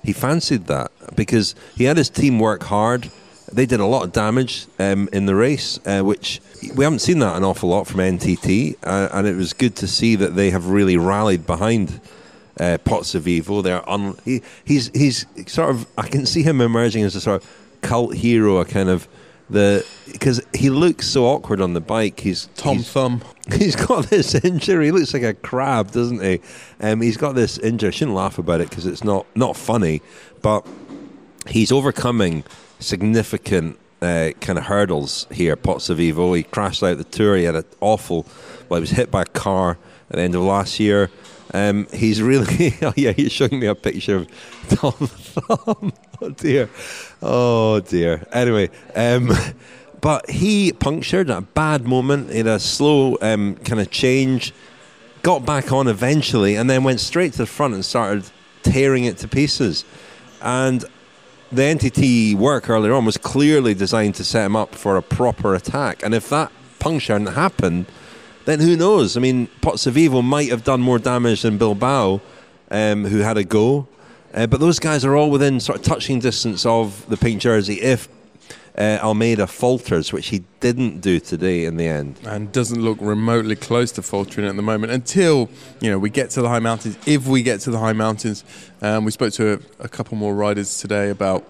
he fancied that, because he had his team work hard. They did a lot of damage in the race, which we haven't seen that an awful lot from NTT, and it was good to see that they have really rallied behind Pozzovivo. He's sort of, I can see him emerging as a sort of cult hero, a kind of because he looks so awkward on the bike. He's Thumb. He's got this injury. He looks like a crab, doesn't he? He's got this injury. I shouldn't laugh about it because it's not funny, but he's overcoming significant kind of hurdles here. Pozzovivo, he crashed out the Tour. He had an awful. Well, he was hit by a car at the end of last year. He's really. Oh yeah, he's showing me a picture of Tom Thumb. Oh dear. Anyway, but he punctured at a bad moment. He had a slow kind of change. Got back on eventually, and then went straight to the front and started tearing it to pieces. And the NTT work earlier on was clearly designed to set him up for a proper attack. And if that puncture hadn't happened, then who knows? I mean, Pozzovivo might have done more damage than Bilbao, who had a go. But those guys are all within sort of touching distance of the pink jersey if Almeida falters, which he didn't do today in the end. And doesn't look remotely close to faltering at the moment until, we get to the high mountains. If we get to the high mountains, we spoke to a couple more riders today about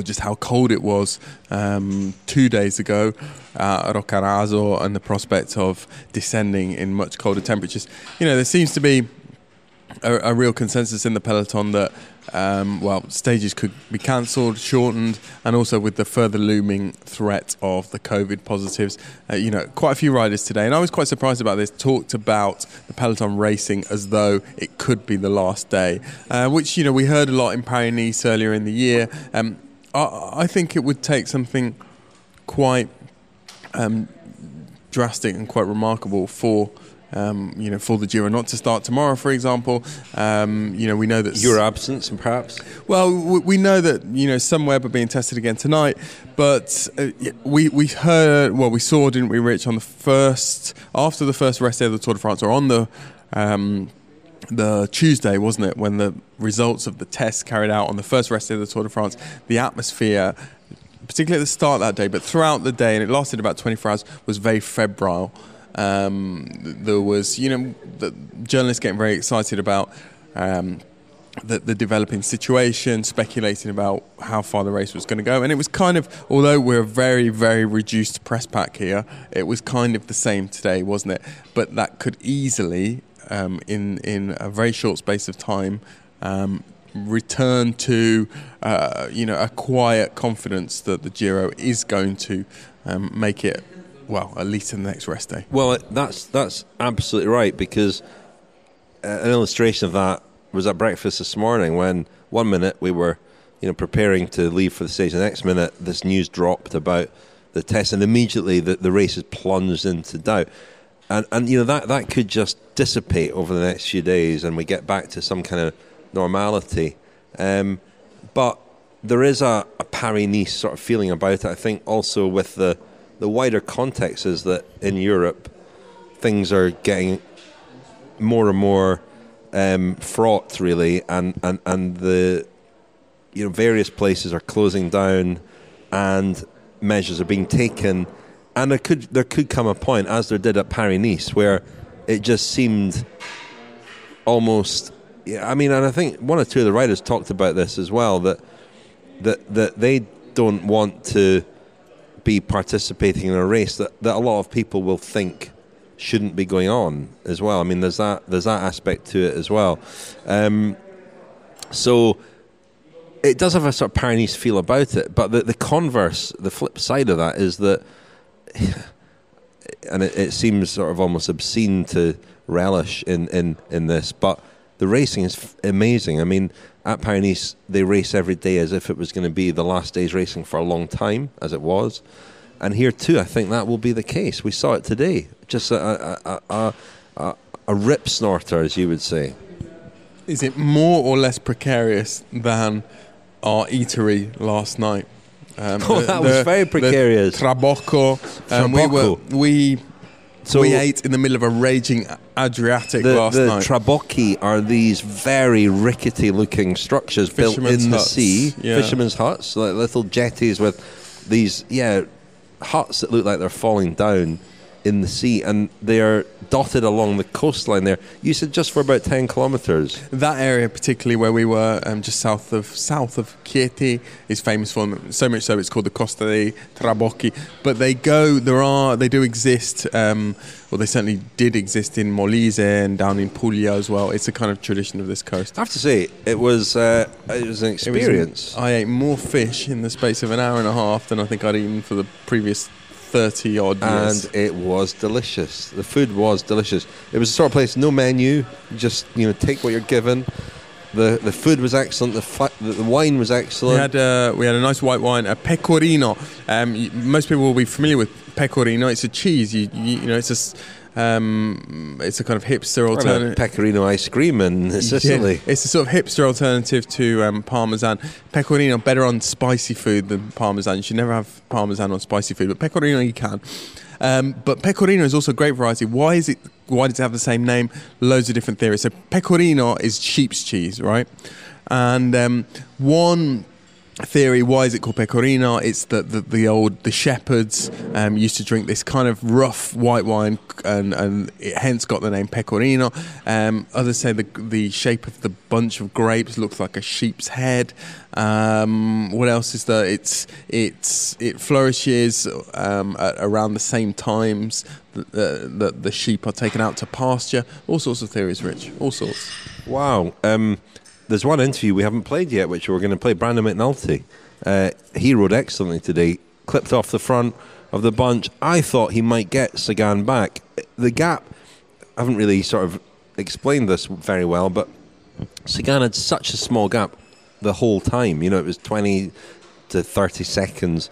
just how cold it was 2 days ago at Roccaraso and the prospect of descending in much colder temperatures. There seems to be a real consensus in the peloton that stages could be cancelled, shortened, and also with the further looming threat of the COVID positives. Quite a few riders today, and I was quite surprised about this, talked about the peloton racing as though it could be the last day, which, we heard a lot in Paris-Nice earlier in the year. I think it would take something quite drastic and quite remarkable for the Giro not to start tomorrow, for example. We know that your absence, and perhaps. Well, we know that Sunweb are being tested again tonight, but we heard, we saw, didn't we, Rich, on after the first rest day of the Tour de France, or on the Tuesday, wasn't it, when the results of the tests carried out on the first rest day of the Tour de France, the atmosphere, particularly at the start of that day, but throughout the day, and it lasted about 24 hours, was very febrile. There was, the journalists getting very excited about the developing situation, speculating about how far the race was going to go. And it was kind of, although we're a very, very reduced press pack here, it was kind of the same today, wasn't it? But that could easily, in a very short space of time, return to, a quiet confidence that the Giro is going to make it, at least in the next rest day. Well, that's absolutely right, because an illustration of that was at breakfast this morning when 1 minute we were, preparing to leave for the stage. The next minute, this news dropped about the test, and immediately the race is plunged into doubt. And that could just dissipate over the next few days, and we get back to some kind of normality. But there is a Paris-Nice sort of feeling about it. I think also with the wider context is that in Europe things are getting more and more fraught, really, and the various places are closing down and measures are being taken, and there could come a point, as there did at Paris-Nice, where it just seemed almost, and I think one or two of the riders talked about this as well, that they don't want to be participating in a race that a lot of people will think shouldn't be going on as well. There's that aspect to it as well. So it does have a sort of Paris-Nice feel about it, but the converse, the flip side of that is that, and it seems sort of almost obscene to relish in this, but the racing is amazing. At Paris-Nice, they race every day as if it was going to be the last day's racing for a long time, as it was. And here too, I think that will be the case. We saw it today. Just a rip snorter, as you would say. Is it more or less precarious than our eatery last night? That was very precarious. Trabocco. We ate in the middle of a raging Adriatic last night. The trabocchi are these very rickety-looking structures built in the sea. Yeah. Fishermen's huts, like little jetties with these, huts that look like they're falling down in the sea, and they are dotted along the coastline there. You said just for about 10 kilometres. That area, particularly where we were, just south of Chieti, is famous for them. So much so it's called the Costa dei Trabocchi. But they do exist, well, they certainly did exist in Molise and down in Puglia as well. It's a kind of tradition of this coast. I have to say, it was an experience. I ate more fish in the space of an hour and a half than I think I'd eaten for the previous 30 odd years. And it was delicious. The food was delicious. It was the sort of place, no menu, just take what you're given. The food was excellent. The wine was excellent. We had a nice white wine, a pecorino. Most people will be familiar with pecorino. It's a cheese. It's a kind of hipster alternative. Pecorino ice cream in Sicily. Yeah, it's a sort of hipster alternative to Parmesan. Pecorino, better on spicy food than Parmesan. You should never have Parmesan on spicy food, but Pecorino you can. But Pecorino is also a great variety. Why does it have the same name? Loads of different theories. So Pecorino is sheep's cheese, right? And one theory, why is it called pecorino? It's that the shepherds used to drink this kind of rough white wine, and it hence got the name pecorino. Others say the shape of the bunch of grapes looks like a sheep's head. What else is there? It flourishes at around the same times that the sheep are taken out to pasture. All sorts of theories, Rich. All sorts. Wow. There's one interview we haven't played yet, which we're going to play. Brandon McNulty. He rode excellently today, clipped off the front of the bunch. I thought he might get Sagan back. The gap, I haven't really sort of explained this very well, but Sagan had such a small gap the whole time. It was 20 to 30 seconds,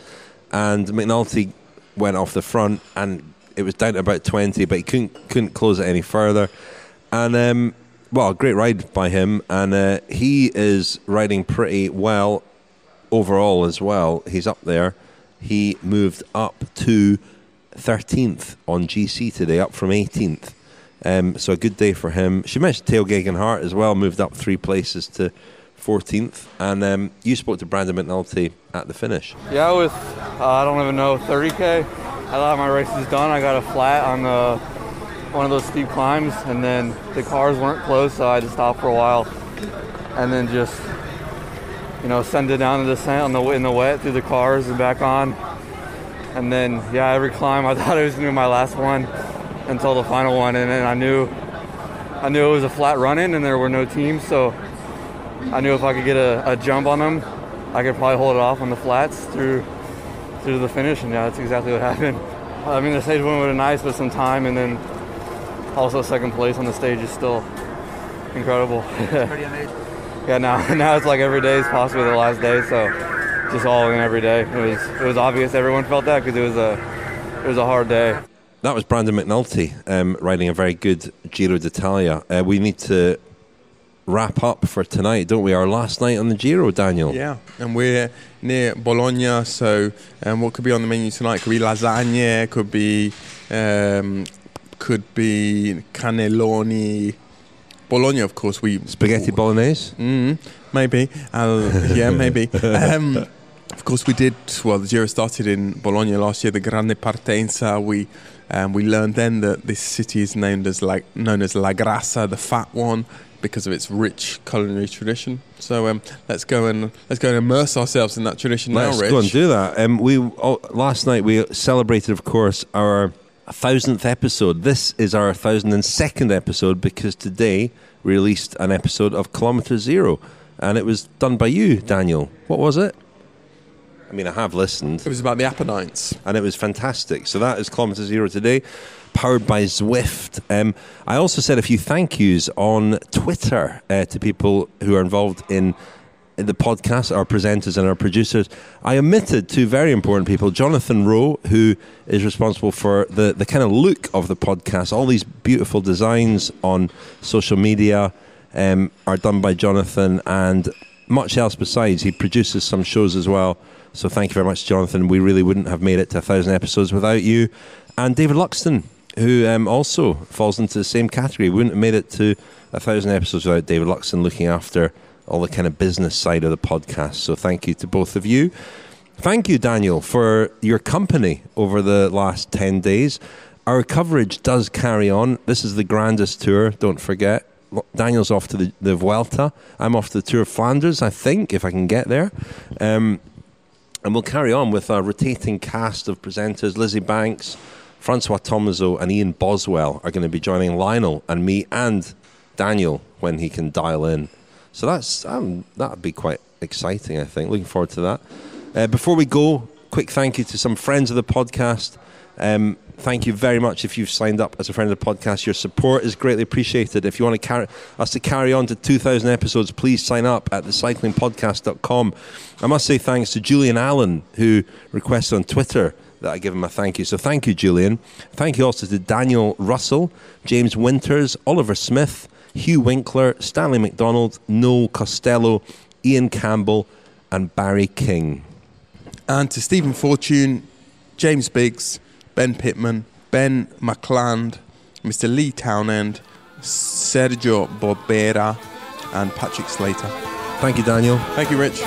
and McNulty went off the front, and it was down to about 20, but he couldn't close it any further. And well, a great ride by him, and he is riding pretty well overall as well. He's up there. He moved up to 13th on GC today, up from 18th. So a good day for him. She mentioned Theo Gegenhardt as well, moved up 3 places to 14th. And you spoke to Brandon McNulty at the finish. Yeah, with, I don't even know, 30K. I thought my race was done. I got a flat on one of those steep climbs, and then the cars weren't closed, so I had to stop for a while and then just send it down the descent in the wet through the cars and back on. And then every climb I thought it was gonna be my last one until the final one, and then I knew it was a flat run-in and there were no teams, so I knew if I could get a jump on them I could probably hold it off on the flats through the finish, and that's exactly what happened. I mean, the stage win would have been nice with some time, and then also second place on the stage is still incredible. Pretty amazing. Yeah, now it's like every day is possibly the last day, so just all in every day. It was obvious everyone felt that because it was a hard day. That was Brandon McNulty riding a very good Giro d'Italia. We need to wrap up for tonight, don't we? Our last night on the Giro, Daniel. Yeah, and we're near Bologna, so what could be on the menu tonight? Could be lasagne, could be cannelloni. Bologna, of course, spaghetti bolognese. Maybe. Yeah, maybe. Of course, we did. Well, the Giro started in Bologna last year. The Grande Partenza. We learned then that this city is known as La Grassa, the fat one, because of its rich culinary tradition. So let's go and immerse ourselves in that tradition now, Rich. Let's go and do that. Last night we celebrated, of course, our 1,000th episode. This is our 1,002nd episode because today we released an episode of Kilometre Zero, and it was done by you, Daniel. What was it? I mean, I have listened. It was about the Apennines. And it was fantastic. So that is Kilometre Zero today, powered by Zwift. I also said a few thank yous on Twitter to people who are involved in the podcast, our presenters and our producers. I omitted 2 very important people. Jonathan Rowe, who is responsible for the kind of look of the podcast. All these beautiful designs on social media are done by Jonathan, and much else besides. He produces some shows as well. So thank you very much, Jonathan. We really wouldn't have made it to 1,000 episodes without you. And David Luxton, who also falls into the same category. We wouldn't have made it to 1,000 episodes without David Luxton looking after all the kind of business side of the podcast. So thank you to both of you. Thank you, Daniel, for your company over the last 10 days. Our coverage does carry on. This is the Grandest Tour, don't forget. Daniel's off to the Vuelta. I'm off to the Tour of Flanders, I think, if I can get there. And we'll carry on with our rotating cast of presenters. Lizzie Banks, Francois Tomaso and Ian Boswell are going to be joining Lionel and me and Daniel when he can dial in. So that'd be quite exciting, I think. Looking forward to that. Before we go, quick thank you to some friends of the podcast. Thank you very much if you've signed up as a friend of the podcast. Your support is greatly appreciated. If you want us to carry on to 2,000 episodes, please sign up at thecyclingpodcast.com. I must say thanks to Julian Allen, who requested on Twitter that I give him a thank you. So thank you, Julian. Thank you also to Daniel Russell, James Winters, Oliver Smith, Hugh Winkler, Stanley McDonald, Noel Costello, Ian Campbell, and Barry King. And to Stephen Fortune, James Biggs, Ben Pittman, Ben McLand, Mr. Lee Townend, Sergio Bobera, and Patrick Slater. Thank you, Daniel. Thank you, Rich.